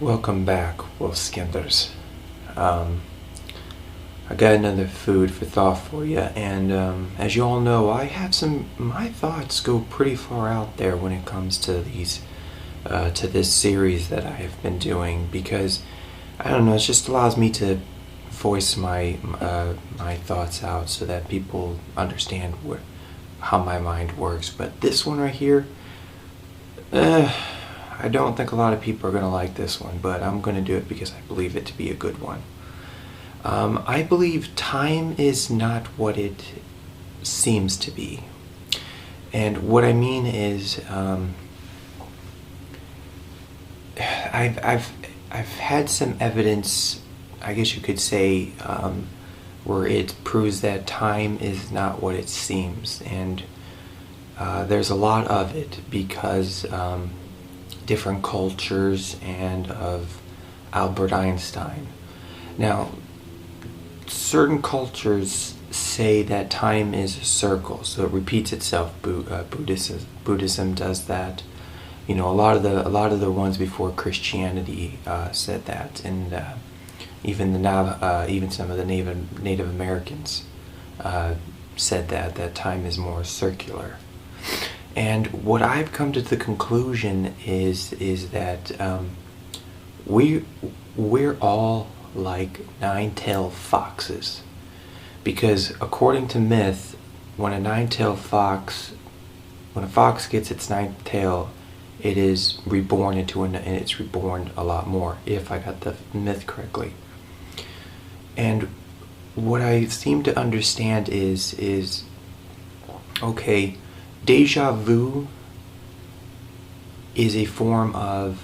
Welcome back, Wolf Skinters. I got another food for thought for you, and as you all know, my thoughts go pretty far out there when it comes to to this series that I have been doing, because I don't know, it just allows me to voice my thoughts out so that people understand how my mind works. But this one right here, I don't think a lot of people are going to like this one, but I'm going to do it because I believe it to be a good one. I believe time is not what it seems to be. And what I mean is, I've had some evidence, I guess you could say, where it proves that time is not what it seems. And there's a lot of it because different cultures and of Albert Einstein. Now, certain cultures say that time is a circle, so it repeats itself. Buddhism does that. You know, a lot of the ones before Christianity said that, and even some of the Native Americans said that time is more circular. And what I've come to the conclusion is that we're all like nine-tailed foxes, because according to myth, when a fox gets its ninth tail, it is reborn and it's reborn a lot more, if I got the myth correctly. And what I seem to understand is okay, Deja Vu is a form of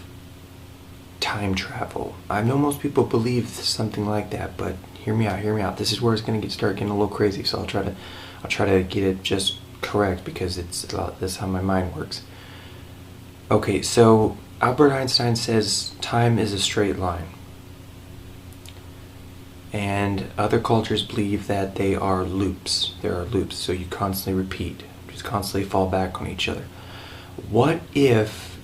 time travel. I know most people believe something like that, but hear me out. This is where it's going to start getting a little crazy, so I'll try to get it just correct, because that's how my mind works. Okay, so Albert Einstein says time is a straight line. And other cultures believe that they are loops. There are loops, so you constantly repeat, just constantly fall back on each other. What if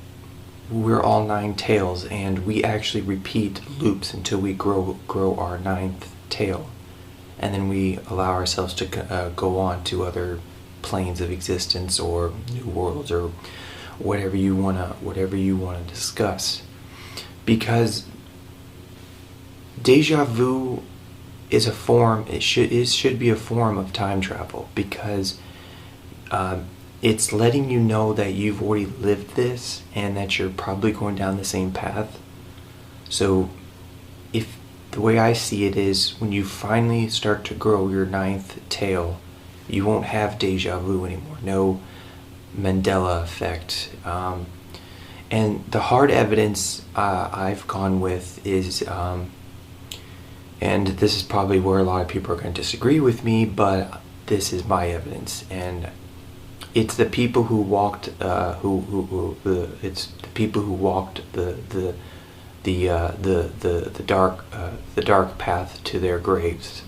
we're all nine tails and we actually repeat loops until we grow our ninth tail, and then we allow ourselves to go on to other planes of existence or new worlds or whatever you wanna discuss? Because Deja Vu is a form. It should be a form of time travel, because it's letting you know that you've already lived this and that you're probably going down the same path. So if the way I see it is, when you finally start to grow your ninth tail, you won't have deja vu anymore. No Mandela effect. And the hard evidence I've gone with is, and this is probably where a lot of people are going to disagree with me, but this is my evidence, and it's the people who walked the dark path to their graves.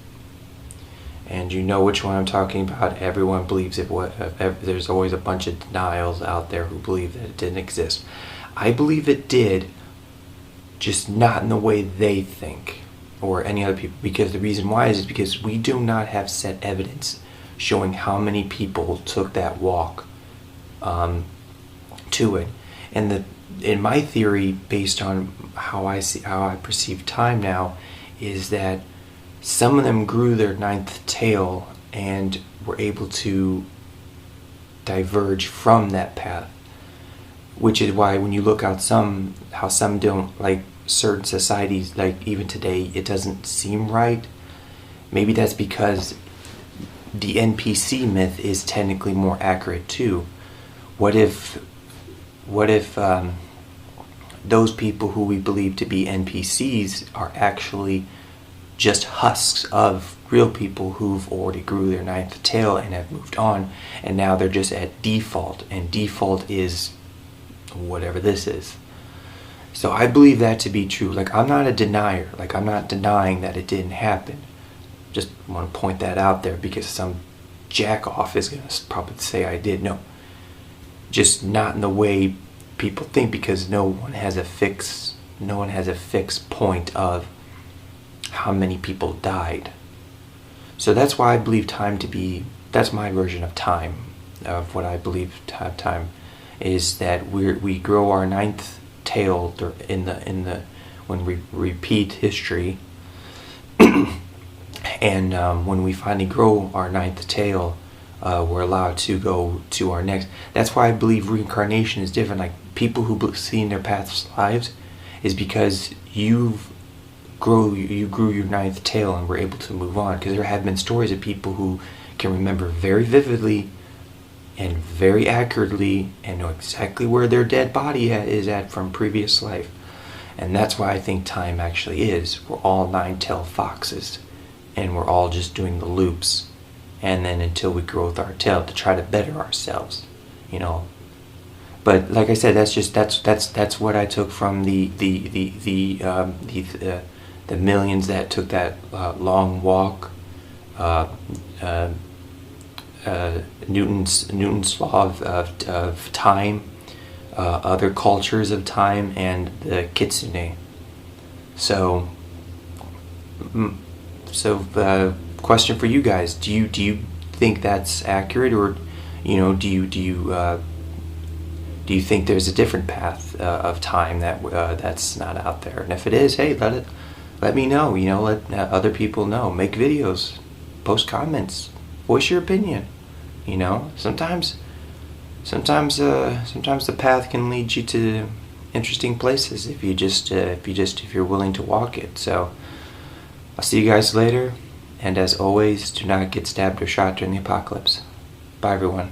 And you know which one I'm talking about. Everyone believes it. There's always a bunch of denials out there who believe that it didn't exist. I believe it did, just not in the way they think, or any other people. Because the reason why is because we do not have set evidence showing how many people took that walk to it. And in my theory, based on how I perceive time now, is that some of them grew their ninth tail and were able to diverge from that path, which is why when you look out how some don't, like certain societies, like even today, it doesn't seem right. Maybe that's because the NPC myth is technically more accurate too. What if those people who we believe to be NPCs are actually just husks of real people who've already grew their ninth tail and have moved on, and now they're just at default, and default is whatever this is. So I believe that to be true. Like, I'm not a denier. Like, I'm not denying that it didn't happen. Just want to point that out there, because some jack off is going to probably say I did. No, just not in the way people think, because no one has a fixed No one has a fixed point of how many people died. So that's why I believe time to be, that's my version of time, of what I believe time is, that we grow our ninth tail when we repeat history, and when we finally grow our ninth tail, we're allowed to go to our next. That's why I believe reincarnation is different. Like, people who see in their past lives is because you grew your ninth tail and were able to move on. Because there have been stories of people who can remember very vividly and very accurately and know exactly where their dead body is at from previous life. And that's why I think time actually is. We're all nine-tailed foxes, and we're all just doing the loops, and then until we grow with our tail to try to better ourselves, you know. But like I said, that's what I took from the millions that took that long walk. Newton's law of time, other cultures of time, and the kitsune. So question for you guys: Do you think that's accurate, or do you think there's a different path of time that's not out there? And if it is, hey, let me know. Let other people know. Make videos, post comments, voice your opinion. Sometimes the path can lead you to interesting places if you're willing to walk it. So I'll see you guys later, and as always, do not get stabbed or shot during the apocalypse. Bye, everyone.